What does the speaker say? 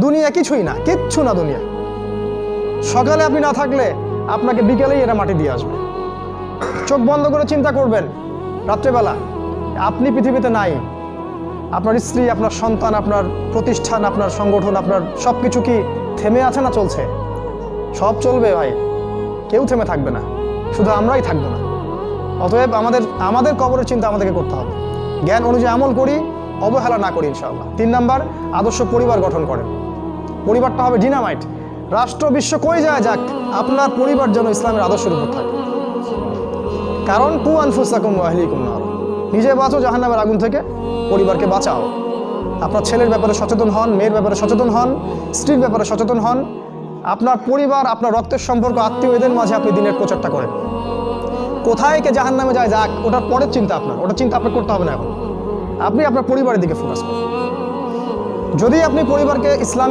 দুনিয়া কিছুই না, কিচ্ছু না দুনিয়া। সকালে আপনি না থাকলে আপনাকে বিকেলেই এরা মাটি দিয়ে আসবে। চোখ বন্ধ করে চিন্তা করবেন রাত্রেবেলা আপনি পৃথিবীতে নাই, আপনার স্ত্রী, আপনার সন্তান, আপনার প্রতিষ্ঠান, আপনার সংগঠন, আপনার সব কিছু কি থেমে আছে না চলছে? সব চলবে ভাই, কেউ থেমে থাকবে না, শুধু আমরাই থাকবো না। অতএব আমাদের কবরের চিন্তা আমাদেরকে করতে হবে। জ্ঞান অনুযায়ী আমল করি, অবহেলা না করি ইনশাআল্লাহ। 3 নাম্বার, আদর্শ পরিবার গঠন করেন। পরিবারটা হবে ডিনামাইট। রাষ্ট্র বিশ্ব কই যায় যাক, আপনার পরিবার যেন ইসলামের আদর্শের উপর থাকে। কারণ কু আনফুসাকুম ওয়া আহলিকুম নার, নিজে বাঁচো জাহান্নামের আগুন থেকে, পরিবারকে বাঁচাও। আপনার ছেলের ব্যাপারে সচেতন হন, মেয়ের ব্যাপারে সচেতন হন, স্ত্রীর ব্যাপারে সচেতন হন। আপনার পরিবার, আপনার রক্তের সম্পর্ক, আত্মীয়, এদের মাঝে আপনি দিনের প্রচারটা করেন। কোথায় কে জাহান্নামে যায় যাক, ওটার পরের চিন্তা আপনার, ওটা চিন্তা আপনার করতে হবে না। এখন আপনি আপনার পরিবারের দিকে ফোকাস করুন। যদি আপনি পরিবারকে ইসলাম